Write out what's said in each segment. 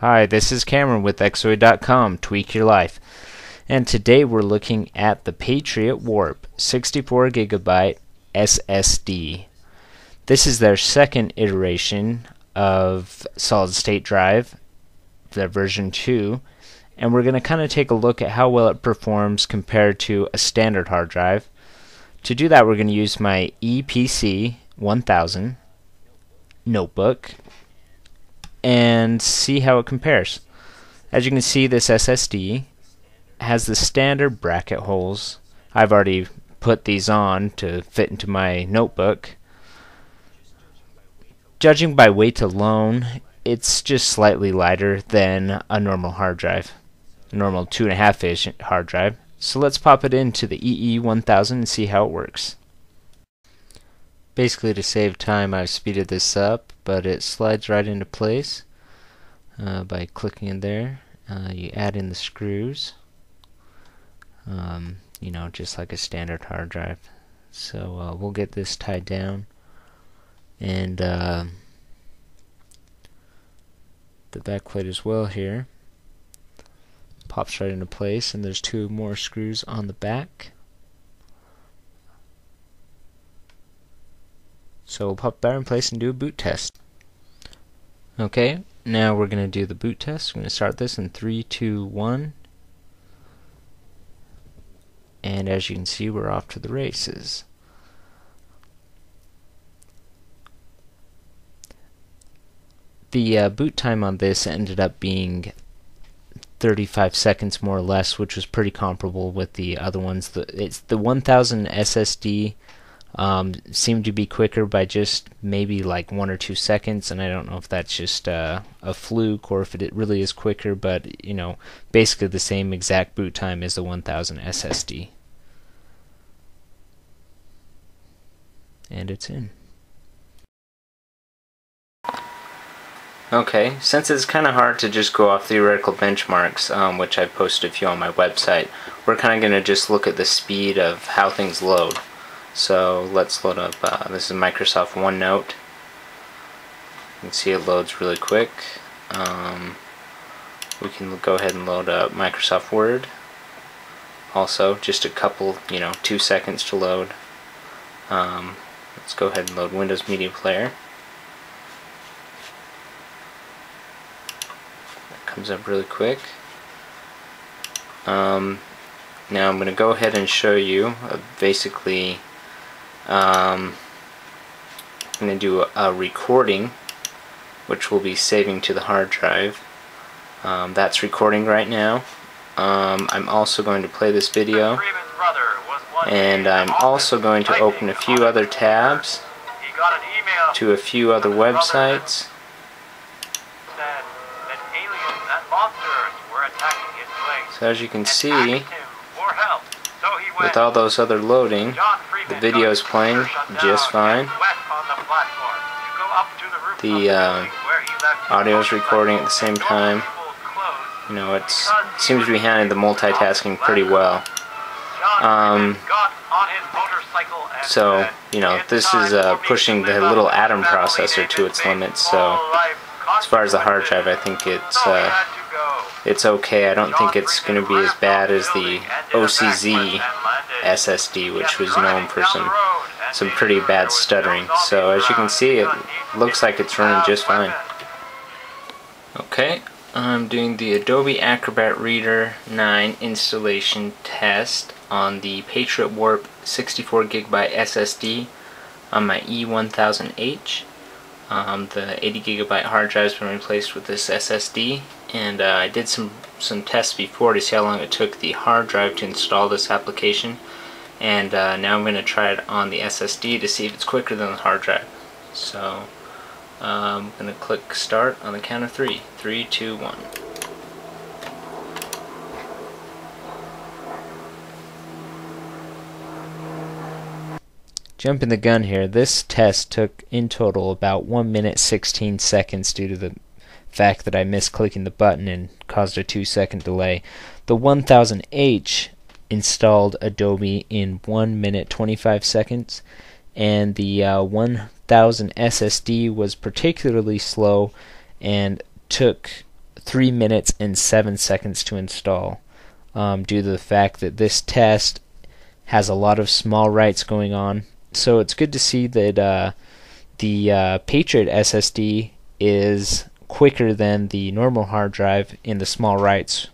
Hi, this is Cameron with Xoid.com, Tweak Your Life. And today we're looking at the Patriot Warp 64GB SSD. This is their second iteration of solid state drive, their version 2, and we're going to kind of take a look at how well it performs compared to a standard hard drive. To do that, we're going to use my Eee PC 1000 notebook and see how it compares. As you can see, this SSD has the standard bracket holes. I've already put these on to fit into my notebook. Judging by weight alone, it's just slightly lighter than a normal hard drive, a normal 2.5-inch hard drive. So let's pop it into the Eee 1000 and see how it works. Basically, to save time, I've speeded this up, but it slides right into place by clicking in there. You add in the screws, just like a standard hard drive. So we'll get this tied down, and the back plate as well here pops right into place, and there's two more screws on the back. So we'll pop that in place and do a boot test. Okay, now we're going to do the boot test. We're going to start this in 3, 2, 1. And as you can see, we're off to the races. The boot time on this ended up being 35 seconds more or less, which was pretty comparable with the other ones. It's the 1000 SSD seemed to be quicker by just maybe like 1 or 2 seconds, and I don't know if that's just a fluke or if it really is quicker, but basically the same exact boot time as the 1000 SSD. And it's in. Okay, since it's kind of hard to just go off theoretical benchmarks, which I've posted a few on my website, we're kind of going to just look at the speed of how things load. So let's load up, this is Microsoft OneNote. You can see it loads really quick. We can go ahead and load up Microsoft Word. Also, just a couple, 2 seconds to load. Let's go ahead and load Windows Media Player. That comes up really quick. Now I'm going to go ahead and show you basically I'm going to do a recording which we'll be saving to the hard drive. That's recording right now. I'm also going to play this video, and I'm also going to open a few other tabs to a few other websites. So as you can see, with all those other loading, the video is playing just fine. The audio is recording at the same time. It seems to be handling the multitasking pretty well. So, this is pushing the little Atom processor to its limits. So, as far as the hard drive, I think it's okay. I don't think it's going to be as bad as the OCZ SSD, which was known for some pretty bad stuttering. So as you can see, it looks like it's running just fine. Okay, I'm doing the Adobe Acrobat Reader 9 installation test on the Patriot Warp 64GB SSD on my E1000H. The 80GB hard drive has been replaced with this SSD, and I did some tests before to see how long it took the hard drive to install this application, and now I'm going to try it on the SSD to see if it's quicker than the hard drive. So I'm going to click start on the count of 3. 3, 2, 1. Jumping the gun here, this test took in total about 1 minute 16 seconds due to the fact that I missed clicking the button and caused a 2-second delay. The 1000H installed Adobe in 1 minute 25 seconds, and the 1000 SSD was particularly slow and took 3 minutes and 7 seconds to install, due to the fact that this test has a lot of small writes going on. So it's good to see that the Patriot SSD is quicker than the normal hard drive in the small writes,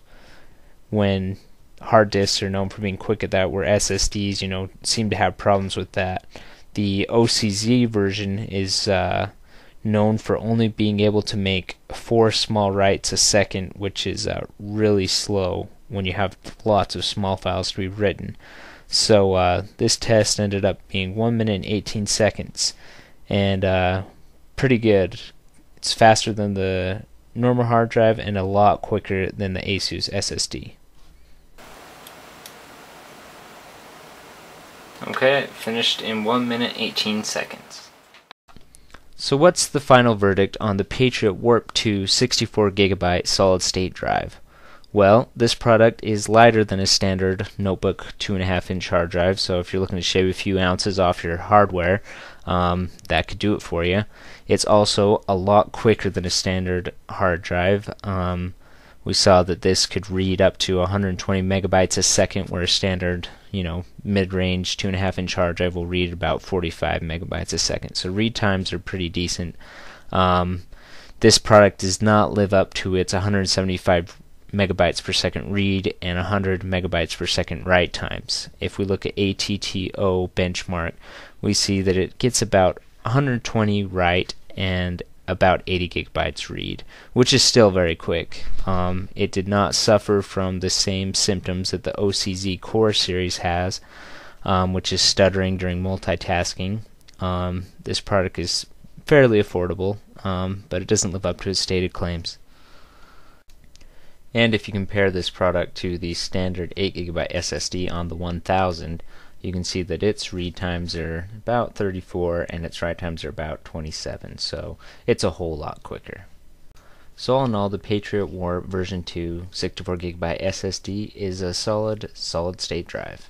when hard disks are known for being quick at that, where SSDs, seem to have problems with that. The OCZ version is known for only being able to make 4 small writes a second, which is really slow when you have lots of small files to be written. So this test ended up being 1 minute and 18 seconds, and pretty good. It's faster than the normal hard drive and a lot quicker than the Asus SSD. Okay, finished in 1 minute 18 seconds. So what's the final verdict on the Patriot Warp 2 64GB solid state drive? Well, this product is lighter than a standard notebook 2.5-inch hard drive, so if you're looking to shave a few ounces off your hardware, that could do it for you. It's also a lot quicker than a standard hard drive. We saw that this could read up to 120 megabytes a second, where a standard, mid-range 2.5-inch hard drive will read about 45 megabytes a second. So read times are pretty decent. This product does not live up to its 175 megabytes per second read and 100 megabytes per second write times. If we look at ATTO benchmark, we see that it gets about 120 write and about 80 gigabytes read, which is still very quick. It did not suffer from the same symptoms that the OCZ Core series has, which is stuttering during multitasking. This product is fairly affordable, but it doesn't live up to its stated claims. And if you compare this product to the standard 8GB SSD on the 1000, you can see that its read times are about 34 and its write times are about 27, so it's a whole lot quicker. So all in all, the Patriot Warp version 2 64GB SSD is a solid state drive.